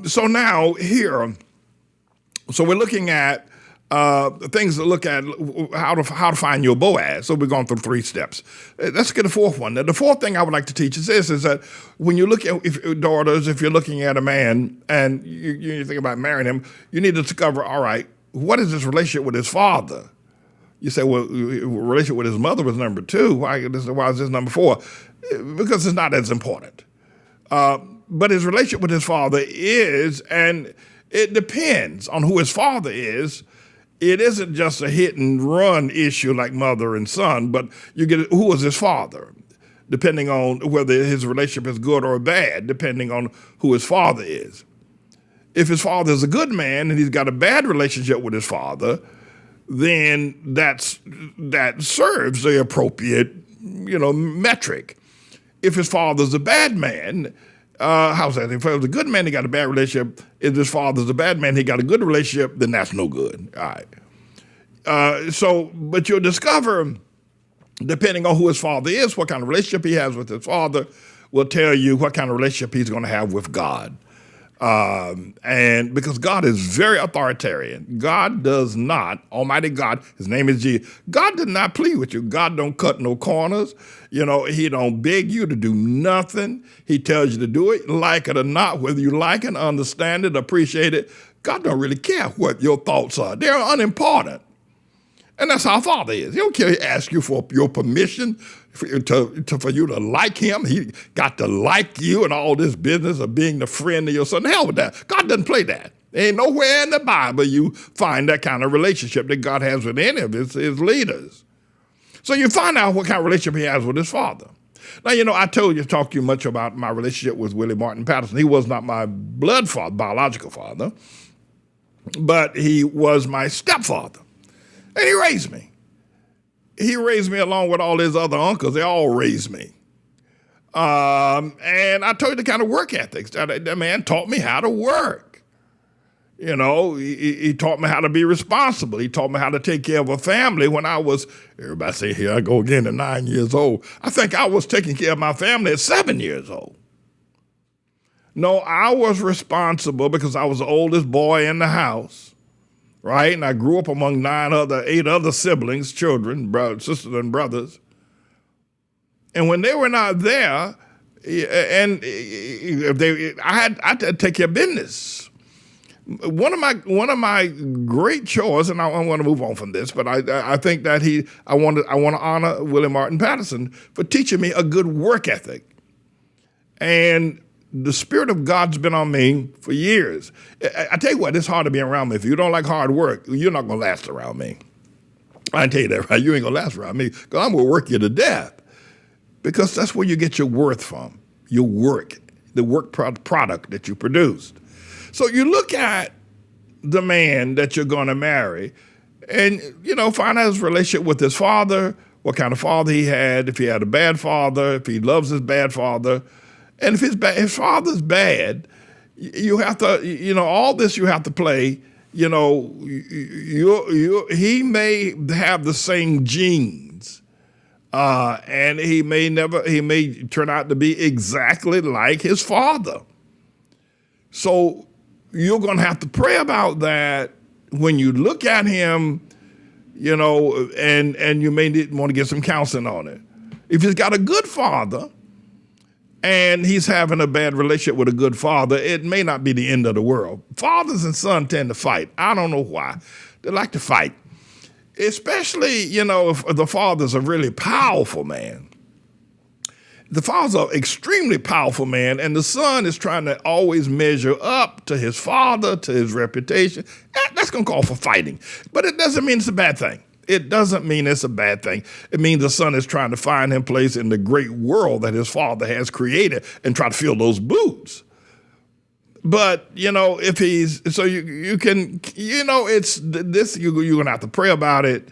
So now here, so we're looking at things to look at how to find your Boaz. So we're going through 3 steps. Let's get the 4th one. Now, the 4th thing I would like to teach is this: is that when you look at daughters, if you're looking at a man and you think about marrying him, you need to discover, all right, what is his relationship with his father? You say, well, relationship with his mother was number 2. Why is this number 4? Because it's not as important. But his relationship with his father is, and it depends on who his father is. It isn't just a hit and run issue like mother and son, but you get who was his father, depending on whether his relationship is good or bad, depending on who his father is. If his father is a good man and he's got a bad relationship with his father, then that serves the appropriate, metric. If his father's a bad man, how's that? If he was a good man, he got a bad relationship. If his father's a bad man, he got a good relationship, then that's no good. All right. But you'll discover, depending on who his father is, what kind of relationship he has with his father will tell you what kind of relationship he's going to have with God. And because God is very authoritarian. God does not, Almighty God, his name is Jesus. God does not plead with you. God don't cut no corners. He don't beg you to do nothing. He tells you to do it, like it or not, whether you like it, understand it, appreciate it. God don't really care what your thoughts are. They're unimportant. And that's how Father is. He don't care. He asks you for your permission for you to like him. He got to like you and all this business of being the friend of your son. Hell with that. God doesn't play that. There ain't nowhere in the Bible you find that kind of relationship that God has with any of his leaders. So you find out what kind of relationship he has with his father. Now, I talked to you much about my relationship with Willie Martin Patterson. He was not my blood father, biological father, but he was my stepfather. And he raised me. He raised me along with all his other uncles. They all raised me. And I told you the kind of work ethics. That man taught me how to work. He taught me how to be responsible. He taught me how to take care of a family when I was, everybody say, here I go again at 9 years old. I think I was taking care of my family at 7 years old. No, I was responsible because I was the oldest boy in the house. Right? And I grew up among 8 other siblings, children, sisters and brothers. And when they were not there, and I had to take care of business. One of my great chores, and I want to move on from this, but I think that I want to honor Willie Martin Patterson for teaching me a good work ethic. And the Spirit of God's been on me for years. I tell you what, it's hard to be around me. If you don't like hard work, you're not going to last around me. I tell you that, right? You ain't going to last around me because I'm going to work you to death. Because that's where you get your worth from, your work, the work product that you produced. So you look at the man that you're going to marry and, find out his relationship with his father, what kind of father he had, if he had a bad father, if he loves his bad father. And if his father's bad, you have to, all this you have to play, he may have the same genes, and he may turn out to be exactly like his father. So you're going to have to pray about that when you look at him, and you may want to get some counseling on it. If he's got a good father, and he's having a bad relationship with a good father, it may not be the end of the world. Fathers and sons tend to fight. I don't know why. They like to fight. Especially, if the father's a really powerful man. The father's an extremely powerful man, and the son is trying to always measure up to his father, to his reputation. That's going to call for fighting. But it doesn't mean it's a bad thing. It doesn't mean it's a bad thing. It means the son is trying to find him place in the great world that his father has created and try to fill those boots. But, if he's, so you can, it's this, you're going to have to pray about it,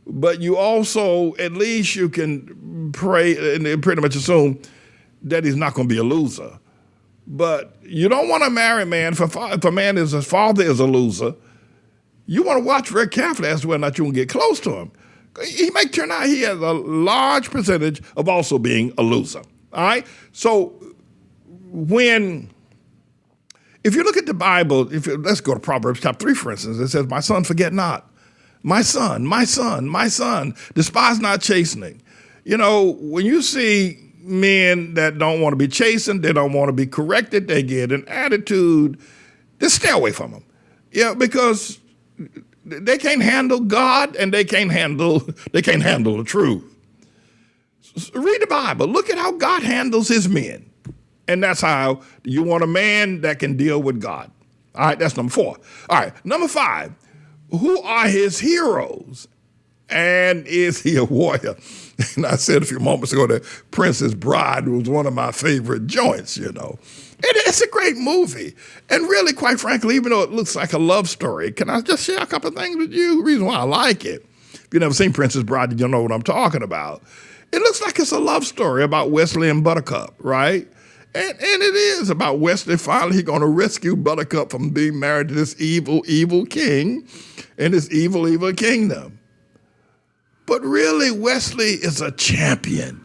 but you also, at least you can pray and pretty much assume that he's not going to be a loser. But you don't want to marry a man, if a man his father is a loser, you want to watch very carefully as to whether or not you can get close to him. He may turn out he has a large percentage of also being a loser. All right? So when If you look at the Bible, let's go to Proverbs chapter 3, for instance. It says, my son, forget not. My son, my son, my son, despise not chastening. You know, when you see men that don't want to be chastened, they don't want to be corrected, they get an attitude, just stay away from them. Yeah, because they can't handle God and they can't handle the truth. Read the Bible. Look at how God handles his men. And that's how you want a man that can deal with God. All right, that's number 4. All right, number 5, who are his heroes? And is he a warrior? And I said a few moments ago that Princess Bride was one of my favorite joints, you know. And it's a great movie. And really, quite frankly, even though it looks like a love story, can I just share a couple of things with you? The reason why I like it. If you've never seen Princess Bride, you don't know what I'm talking about. It looks like it's a love story about Wesley and Buttercup, right? And it is about Wesley finally going to rescue Buttercup from being married to this evil, evil king in this evil, evil kingdom. But really, Wesley is a champion.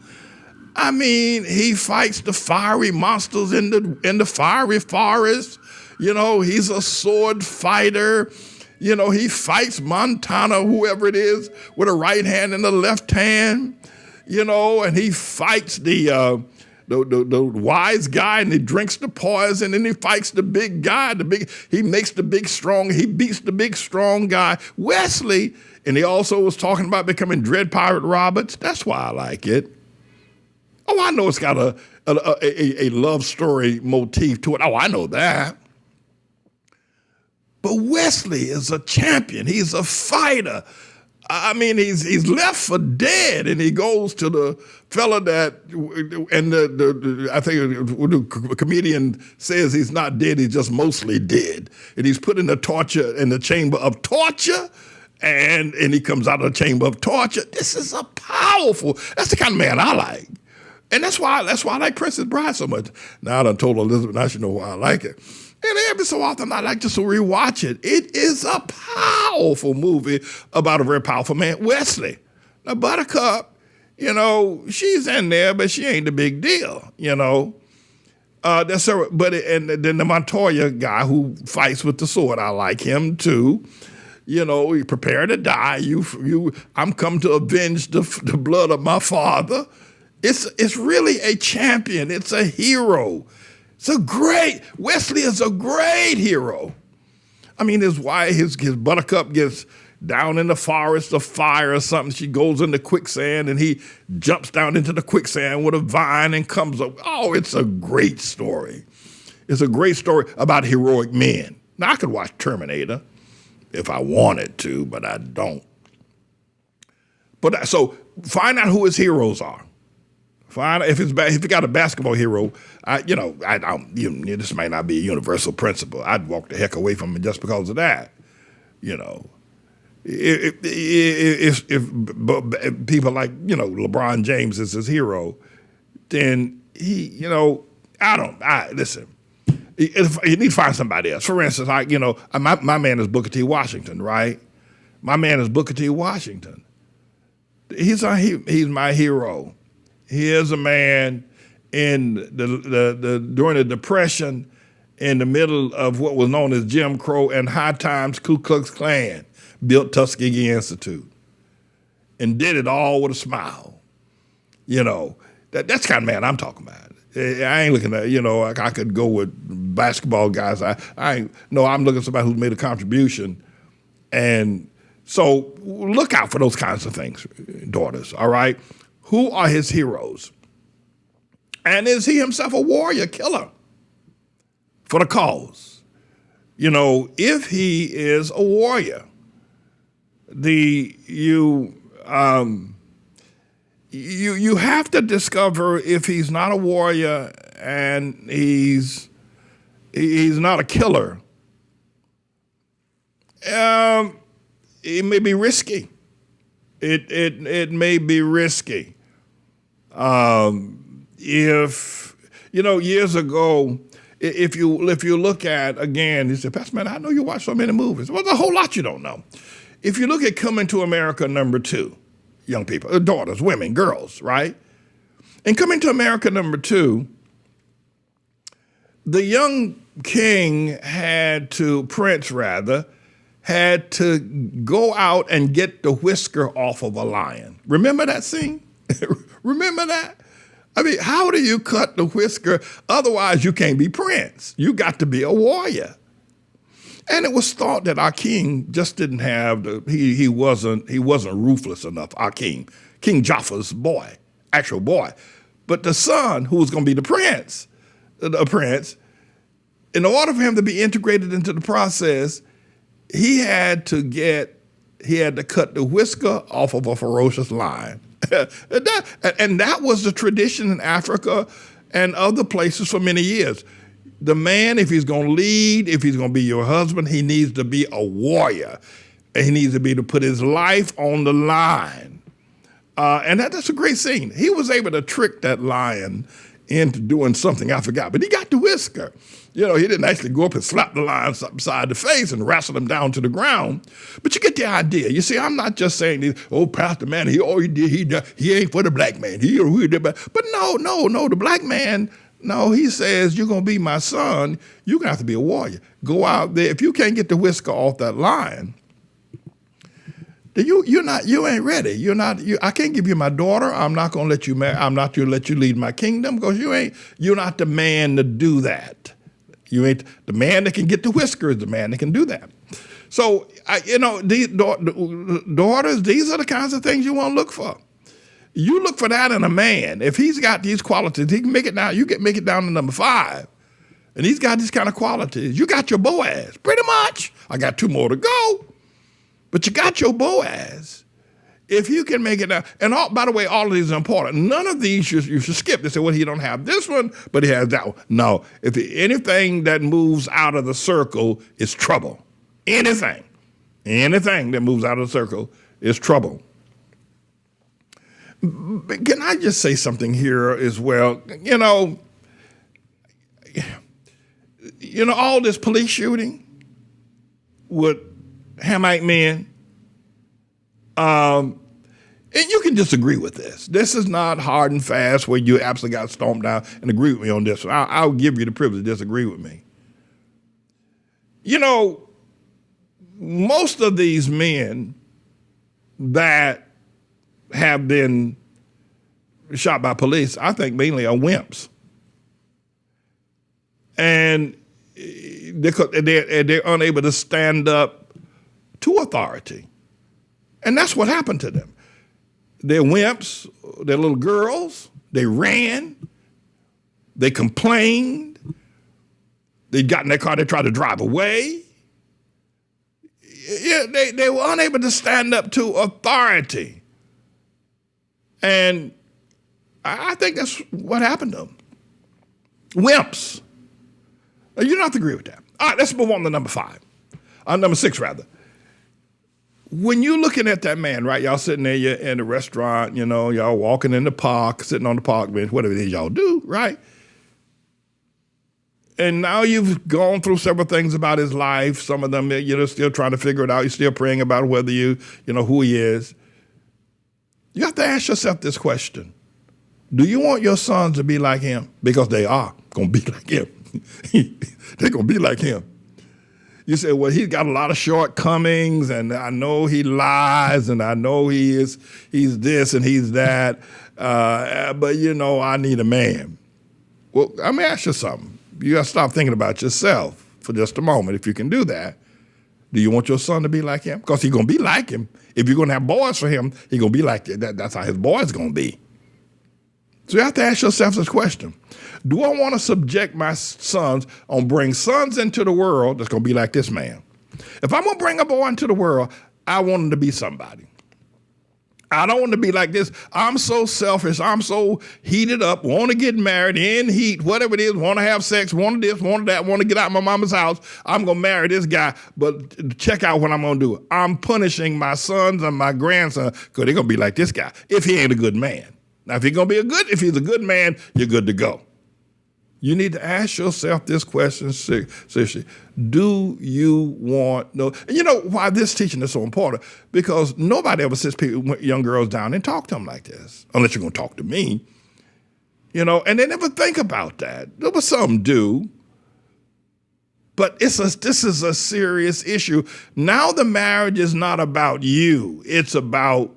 I mean, he fights the fiery monsters in the fiery forest. You know, he's a sword fighter. You know, he fights Montana, whoever it is, with a right hand and a left hand. You know, and he fights the wise guy, and he drinks the poison, and he fights the big guy. He makes the big strong. He beats the big strong guy, Wesley. And he also was talking about becoming Dread Pirate Roberts. That's why I like it. Oh, I know it's got a love story motif to it. Oh, I know that. But Wesley is a champion. He's a fighter. I mean, he's left for dead, and he goes to the fella that, and I think the comedian says he's not dead, he's just mostly dead. And he's put in the chamber of torture, and he comes out of the chamber of torture. This is that's the kind of man I like. And that's why I like Princess Bride so much. Now I done told Elizabeth, now she know why I like it. And every so often I like just to rewatch it. It is a powerful movie about a very powerful man, Wesley. Now Buttercup, you know, she's in there, but she ain't the big deal, you know. And then the Montoya guy who fights with the sword, I like him too. You know, you prepare to die. I'm come to avenge the blood of my father. It's really a champion. It's a hero. Wesley is a great hero. I mean, his Buttercup gets down in the forest of fire or something. She goes into quicksand, and he jumps down into the quicksand with a vine and comes up. Oh, it's a great story. It's a great story about heroic men. Now, I could watch Terminator if I wanted to, but I don't. But so find out who his heroes are. Find out if you got a basketball hero. This might not be a universal principle. I'd walk the heck away from him just because of that. You know, if people like, you know, LeBron James is his hero, then listen. You need to find somebody else. For instance, my man is Booker T. Washington, right? My man is Booker T. Washington. He's my hero. He is a man in during the Depression, in the middle of what was known as Jim Crow and High Times Ku Klux Klan, built Tuskegee Institute, and did it all with a smile. You know, that's the kind of man I'm talking about. I ain't looking at, I could go with basketball guys. I'm looking at somebody who's made a contribution. And so look out for those kinds of things, daughters, all right? Who are his heroes? And is he himself a warrior killer for the cause? You know, if he is a warrior, you have to discover if he's not a warrior and he's not a killer. It may be risky. It may be risky. If years ago, if you look at, again, you say, Pastor Man, I know you watch so many movies. Well, there's a whole lot you don't know. If you look at Coming to America #2, young people, daughters, women, girls, right? And Coming to America #2, the young Prince rather, had to go out and get the whisker off of a lion. Remember that scene? Remember that? I mean, how do you cut the whisker? Otherwise, you can't be prince. You got to be a warrior. And it was thought that our king just didn't have he wasn't ruthless enough. Our King Jaffa's boy, actual boy, but the son who was going to be the prince, in order for him to be integrated into the process, he had to cut the whisker off of a ferocious lion. and that was the tradition in Africa and other places for many years. The man, if he's going to lead, if he's going to be your husband, he needs to be a warrior. And he needs to be to put his life on the line. And that's a great scene. He was able to trick that lion into doing something I forgot, but he got the whisker. You know, he didn't actually go up and slap the lion upside the face and wrestle him down to the ground. But you get the idea. You see, I'm not just saying this, oh, Pastor man, he ain't for the black man. But no, the black man, no, he says, you're going to be my son. You're going to have to be a warrior. Go out there. If you can't get the whisker off that lion, then you ain't ready. I can't give you my daughter. I'm not going to let you marry. I'm not going to let you lead my kingdom because you're not the man to do that. You ain't the man that can get the whisker is the man that can do that. So, these daughters, these are the kinds of things you want to look for. You look for that in a man. If he's got these qualities, he can make it down. You can make it down to number 5. And he's got these kind of qualities. You got your Boaz, pretty much. I got 2 more to go. But you got your Boaz. If you can make it down, and by the way, all of these are important. None of these you should skip. They say, well, he don't have this one, but he has that one. No, if anything that moves out of the circle is trouble. Anything that moves out of the circle is trouble. But can I just say something here as well? All this police shooting with Hamite men, and you can disagree with this. This is not hard and fast where you absolutely got to stomp down and agree with me on this. I'll give you the privilege to disagree with me. Most of these men that have been shot by police, I think mainly are wimps. And they're unable to stand up to authority. And that's what happened to them. They're wimps, they're little girls, they ran, they complained, they got in their car, they tried to drive away. Yeah, they were unable to stand up to authority. And I think that's what happened to them. Wimps. Now, you don't have to agree with that. All right, let's move on to number 6 rather. When you're looking at that man, right, y'all sitting there, you're in the restaurant, y'all walking in the park, sitting on the park bench, whatever it is y'all do, right? And now you've gone through several things about his life. Some of them, you're still trying to figure it out. You're still praying about whether you know who he is. You have to ask yourself this question. Do you want your sons to be like him? Because they are going to be like him. They're going to be like him. You say, well, he's got a lot of shortcomings, and I know he lies, and I know he's this and he's that, but, I need a man. Well, let me ask you something. You got to stop thinking about yourself for just a moment, if you can do that. Do you want your son to be like him? Because he's going to be like him. If you're going to have boys for him, he's going to be like that. That's how his boys going to be. So you have to ask yourself this question. Do I want to subject my sons on bring sons into the world that's going to be like this man? If I'm going to bring a boy into the world, I want him to be somebody. I don't want to be like this. I'm so selfish. I'm so heated up, want to get married, in heat, whatever it is, want to have sex, want this, want that, want to get out of my mama's house. I'm going to marry this guy, but check out what I'm going to do. I'm punishing my sons and my grandson because they're going to be like this guy if he ain't a good man. Now, if he's a good man, you're good to go. You need to ask yourself this question seriously. Do you want no? And you know why this teaching is so important? Because nobody ever sits young girls down and talk to them like this, unless you're going to talk to me. And they never think about that. But some do. But this is a serious issue. Now the marriage is not about you. It's about,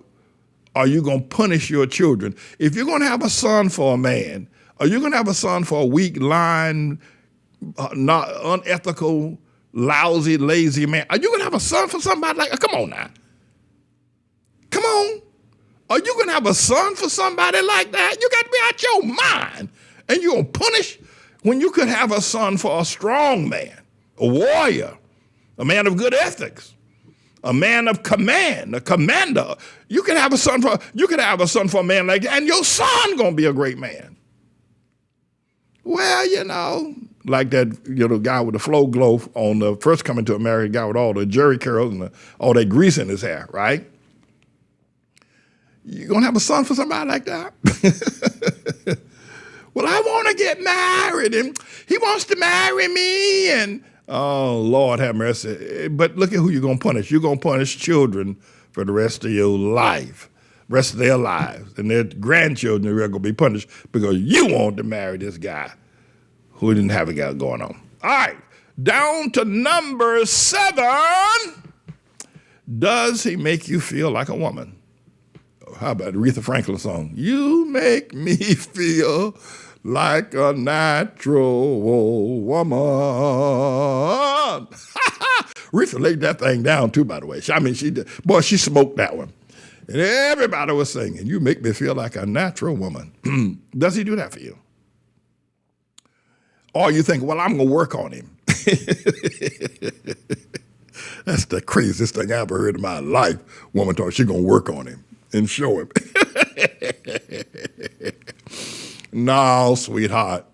are you going to punish your children? If you're going to have a son for a man, are you going to have a son for a weak, lying, not unethical, lousy, lazy man? Are you going to have a son for somebody like, come on now. Come on. Are you going to have a son for somebody like that? You got to be out your mind. And you're going to punish when you could have a son for a strong man, a warrior, a man of good ethics, a man of command, a commander. You could have a son for a man like that, and your son going to be a great man. Well, like that, guy with the flow glow on the First Coming to America, guy with all the jerry curls and all that grease in his hair, right? You gonna have a son for somebody like that? Well, I want to get married, and he wants to marry me, and oh, Lord have mercy. But look at who you're gonna punish. You're gonna punish children for the rest of your life, rest of their lives, and their grandchildren are gonna be punished because you wanted to marry this guy who didn't have a guy going on. All right, down to number 7. Does he make you feel like a woman? How about the Aretha Franklin song? You make me feel like a natural woman. Aretha laid that thing down too, by the way. I mean, she did. Boy, she smoked that one. And everybody was singing, you make me feel like a natural woman. Does he do that for you? Or you think, well, I'm going to work on him. That's the craziest thing I ever heard in my life. Woman thought she's going to work on him and show him. No, sweetheart.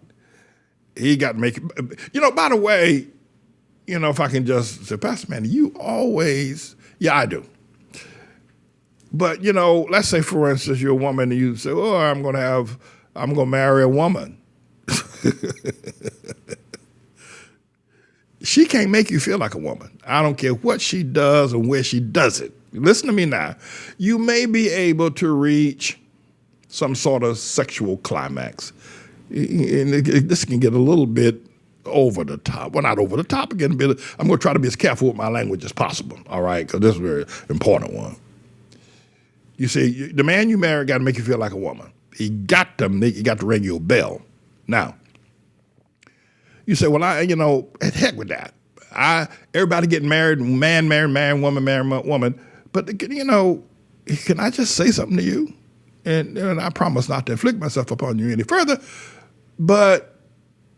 He got to make it. By the way, if I can just say, Pastor Manny, you always, yeah, I do. But, let's say, for instance, you're a woman and you say, oh, I'm going to marry a woman. She can't make you feel like a woman. I don't care what she does and where she does it. Listen to me now. You may be able to reach some sort of sexual climax. And this can get a little bit over the top. Well, not over the top again. I'm going to try to be as careful with my language as possible, all right? Because this is a very important one. You see, the man you marry got to make you feel like a woman. He got to ring your bell. Now, you say, well, heck with that. Everybody getting married, man marry man, woman marry woman. But, can I just say something to you? And I promise not to inflict myself upon you any further. But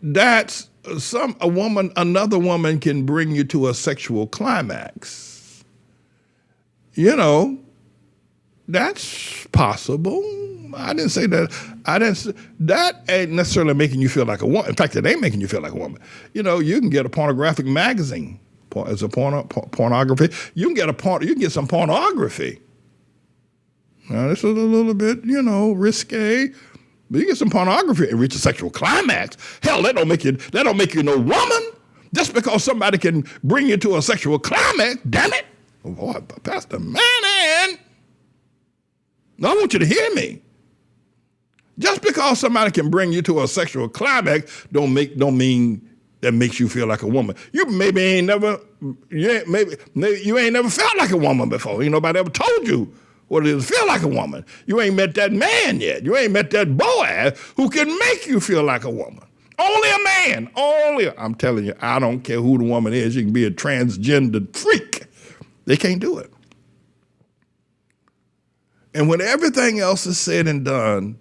that's another woman can bring you to a sexual climax. That's possible. I didn't say that. That ain't necessarily making you feel like a woman. In fact, it ain't making you feel like a woman. You can get a pornographic magazine. It's a pornography. You can get some pornography. Now, this is a little bit, risque. But you get some pornography and reach a sexual climax. Hell, that don't make you no woman. Just because somebody can bring you to a sexual climax, damn it. Oh, boy, Pastor Manning. Now, I want you to hear me. Just because somebody can bring you to a sexual climax don't mean that makes you feel like a woman. You ain't never felt like a woman before. Ain't nobody ever told you what it is to feel like a woman. You ain't met that man yet. You ain't met that Boaz who can make you feel like a woman. Only a man. I'm telling you, I don't care who the woman is. You can be a transgender freak. They can't do it. And when everything else is said and done,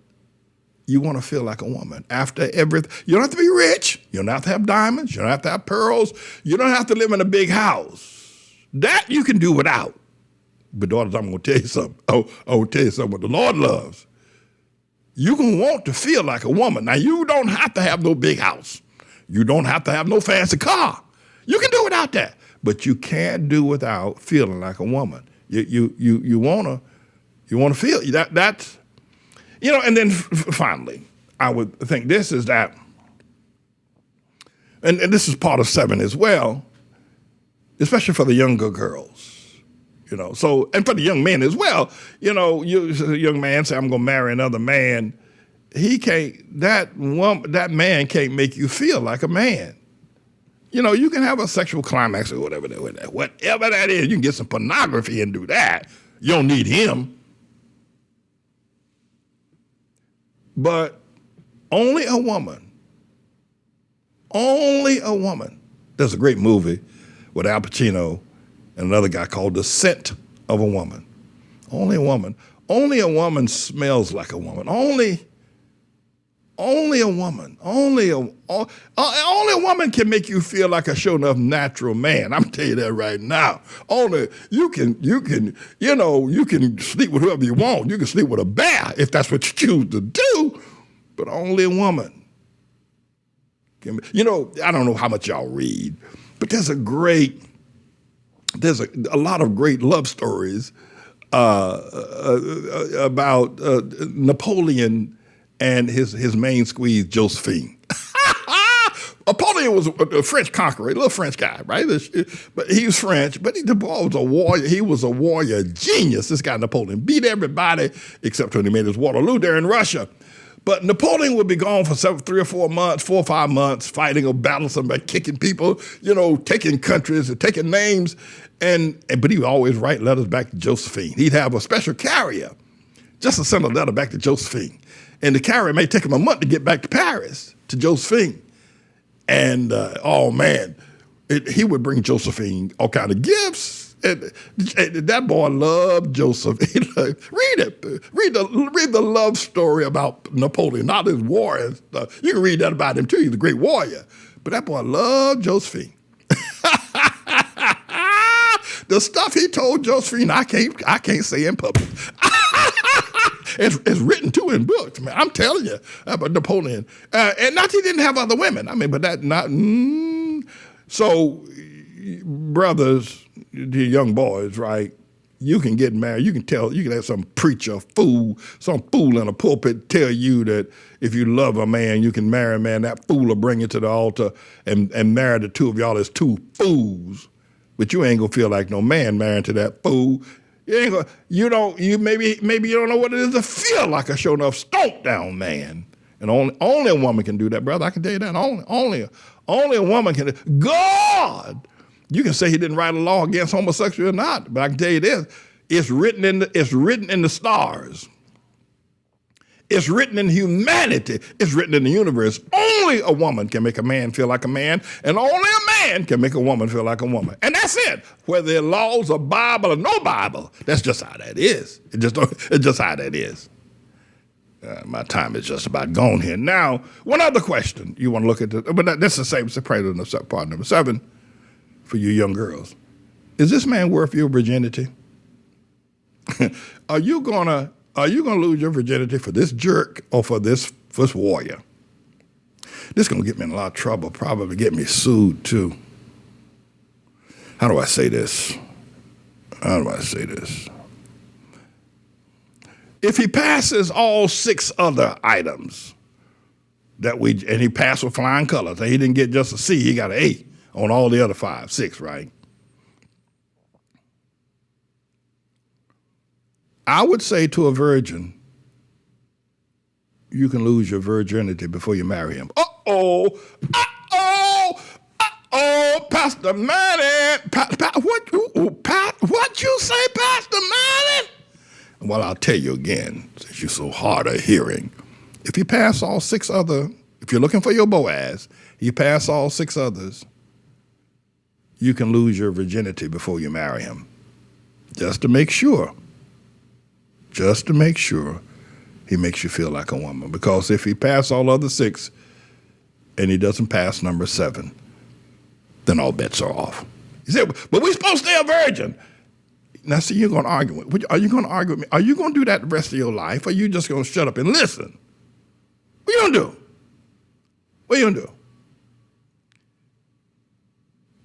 you want to feel like a woman. After everything, you don't have to be rich. You don't have to have diamonds. You don't have to have pearls. You don't have to live in a big house. That you can do without. But daughters, I'm going to tell you something. I will tell you something what the Lord loves. You're going to want to feel like a woman. Now, you don't have to have no big house. You don't have to have no fancy car. You can do without that. But you can't do without feeling like a woman. You want to feel that. That's, and then finally, I would think this is that, and this is part of 7 as well, especially for the younger girls. So, and for the young men as well, a young man say, I'm going to marry another man. That man can't make you feel like a man. You can have a sexual climax or whatever that is. You can get some pornography and do that. You don't need him. But only a woman. There's a great movie with Al Pacino and another guy called The Scent of a Woman. Only a woman. Only a woman smells like a woman. Only a woman. Only a woman can make you feel like a sure enough natural man. I'm telling you that right now. Only you can sleep with whoever you want. You can sleep with a bear if that's what you choose to do, but only a woman. I don't know how much y'all read, but there's a lot of great love stories about Napoleon and his main squeeze, Josephine. Napoleon was a French conqueror, a little French guy, right? But he was French, but the boy was a warrior. He was a warrior genius, this guy Napoleon. Beat everybody except when he made his Waterloo there in Russia. But Napoleon would be gone for 3 or 4 months, 4 or 5 months, fighting or battling somebody, kicking people, taking countries and taking names. But he would always write letters back to Josephine. He'd have a special carrier just to send a letter back to Josephine. And the carrier may take him a month to get back to Paris, to Josephine. And, he would bring Josephine all kind of gifts. And that boy loved Josephine. Read it. Read the love story about Napoleon, not his war and stuff. You can read that about him, too. He's a great warrior. But that boy loved Josephine. The stuff he told Josephine, I can't say in public. It's written too in books, man. I'm telling you about Napoleon. And not he didn't have other women. But that not. So, brothers, the young boys, right? You can get married. You can have some preacher some fool in a pulpit tell you that if you love a man, you can marry a man. That fool will bring you to the altar and marry the two of y'all as two fools. But you ain't gonna feel like no man marrying to that fool. Maybe you don't know what it is to feel like a sure enough stomp down man. And only a woman can do that, brother. I can tell you that. Only a woman can. God, you can say he didn't write a law against homosexuality or not, but I can tell you this: it's written in the stars. It's written in humanity. It's written in the universe. Only a woman can make a man feel like a man, and only a man can make a woman feel like a woman. And that's it. Whether the laws are Bible or no Bible, that's just how that is. It's just how that is. My time is just about gone here. Now, one other question you want to look at, but that's the same part number 7 for you young girls. Is this man worth your virginity? Are you gonna lose your virginity for this jerk or for this warrior? This is gonna get me in a lot of trouble, probably get me sued too. How do I say this? If he passes all 6 other items and he passed with flying colors, and he didn't get just a C, he got an A on all the other 6, right? I would say to a virgin, you can lose your virginity before you marry him. Pastor Manny. What you say, Pastor Manny? Well, I'll tell you again, since you're so hard of hearing. If you pass all 6 other, if you're looking for your Boaz, you pass all 6 others, you can lose your virginity before you marry him. Just to make sure he makes you feel like a woman. Because if he passes all other 6 and he doesn't pass number 7, then all bets are off. He said, but we're supposed to stay a virgin. Now, see, you're going to argue. Are you going to argue with me? Are you going to do that the rest of your life, or are you just going to shut up and listen? What are you going to do? What are you going to do?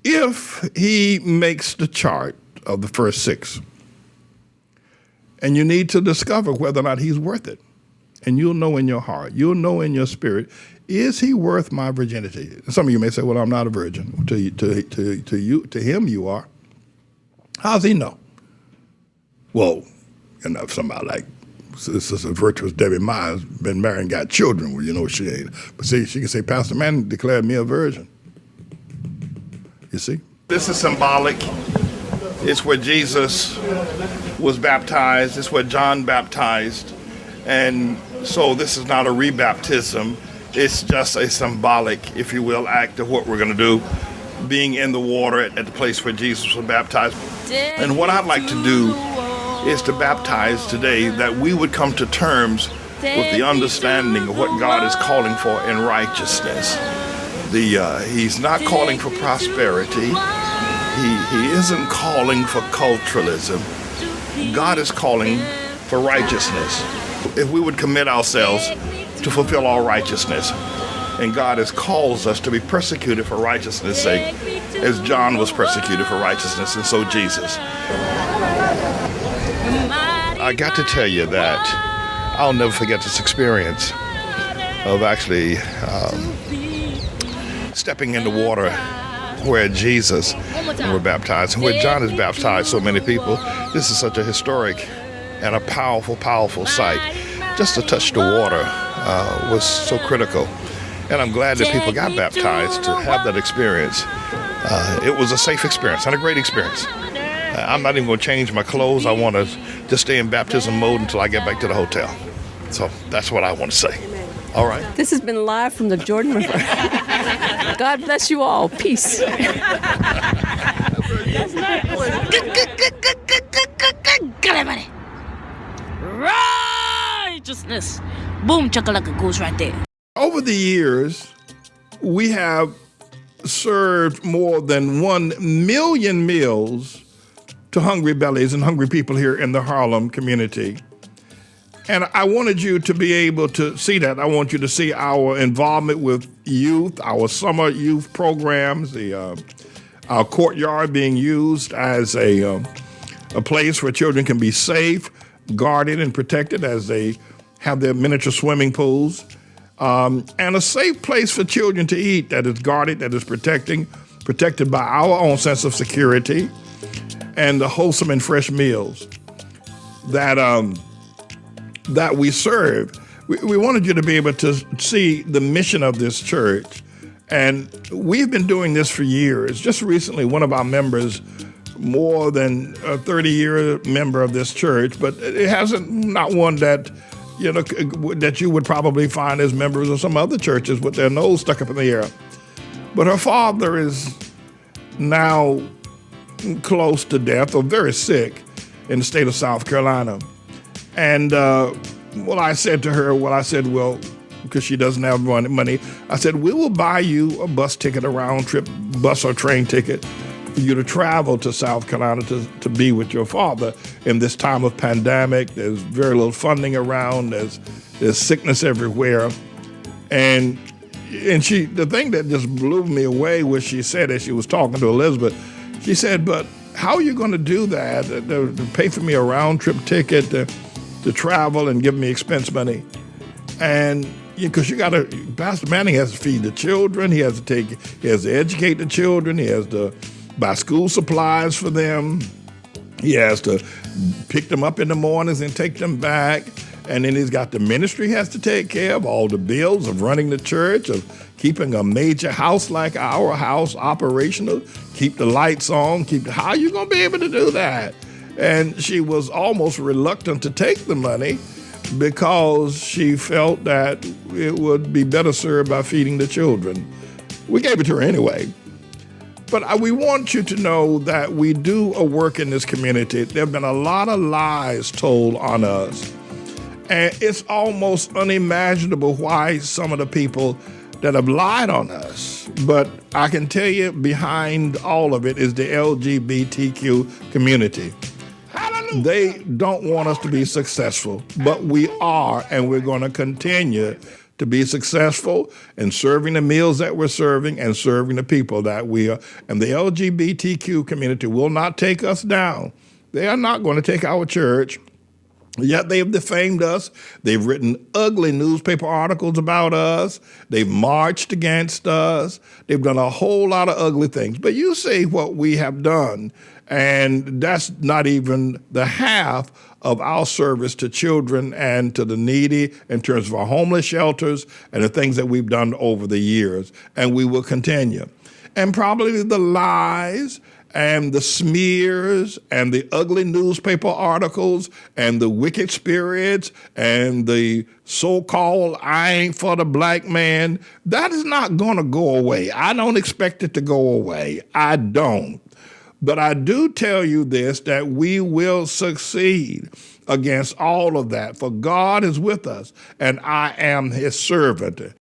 If he makes the chart of the first 6, and you need to discover whether or not he's worth it, and you'll know in your heart, you'll know in your spirit, is he worth my virginity? Some of you may say, well, I'm not a virgin. To him, you are. How does he know? Well, if somebody like Sister Virtuous Debbie Myers been married and got children, well, she ain't. But see, she can say, Pastor Mann declared me a virgin. You see? This is symbolic. It's where Jesus was baptized. It's where John baptized. And so this is not a rebaptism. It's just a symbolic, if you will, act of what we're going to do, being in the water at the place where Jesus was baptized. And what I'd like to do is to baptize today that we would come to terms with the understanding of what God is calling for in righteousness. He's not calling for prosperity. He isn't calling for culturalism. God is calling for righteousness. If we would commit ourselves to fulfill all righteousness, and God has calls us to be persecuted for righteousness' sake, as John was persecuted for righteousness, and so Jesus. I got to tell you that I'll never forget this experience of actually stepping in the water where Jesus were baptized, and where John has baptized so many people. This is such a historic and a powerful, powerful sight. Just to touch the water was so critical. And I'm glad that people got baptized to have that experience. It was a safe experience and a great experience. I'm not even going to change my clothes. I want to just stay in baptism mode until I get back to the hotel. So that's what I want to say. All right. This has been live from the Jordan River. God bless you all. Peace. Righteousness. Boom, chakalaka goes right there. Over the years, we have served more than 1 million meals to hungry bellies and hungry people here in the Harlem community. And I wanted you to be able to see that. I want you to see our involvement with youth, our summer youth programs, our courtyard being used as a place where children can be safe, guarded, and protected as they have their miniature swimming pools, and a safe place for children to eat that is guarded, that is protected by our own sense of security, and the wholesome and fresh meals that we serve. We wanted you to be able to see the mission of this church. And we've been doing this for years. Just recently, one of our members, more than a 30-year member of this church, but it hasn't, not one that, that you would probably find as members of some other churches with their nose stuck up in the air. But her father is now close to death or very sick in the state of South Carolina. And I said to her, because she doesn't have money, I said, we will buy you a bus ticket, a round trip bus or train ticket for you to travel to South Carolina to be with your father in this time of pandemic. There's very little funding around. There's sickness everywhere. And the thing that just blew me away was she said, as she was talking to Elizabeth, she said, but how are you going to do that? To pay for me a round trip ticket to travel and give me expense money? And because Pastor Manning has to feed the children, he has to educate the children, he has to buy school supplies for them, he has to pick them up in the mornings and take them back, and then he's got the ministry he has to take care of, all the bills of running the church, of keeping a major house like our house operational, keep the lights on, how are you going to be able to do that? And she was almost reluctant to take the money because she felt that it would be better served by feeding the children. We gave it to her anyway. But we want you to know that we do a work in this community. There have been a lot of lies told on us. And it's almost unimaginable why some of the people that have lied on us. But I can tell you behind all of it is the LGBTQ community. They don't want us to be successful, but we are, and we're going to continue to be successful in serving the meals that we're serving and serving the people that we are. And the LGBTQ community will not take us down. They are not going to take our church. Yet they've defamed us. They've written ugly newspaper articles about us. They've marched against us. They've done a whole lot of ugly things. But you see what we have done, and that's not even the half of our service to children and to the needy in terms of our homeless shelters and the things that we've done over the years, and we will continue. and probably the lies and the smears and the ugly newspaper articles and the wicked spirits and the so-called I ain't for the black man, that is not going to go away. I don't expect it to go away. I don't. But I do tell you this, that we will succeed against all of that, for God is with us, and I am his servant.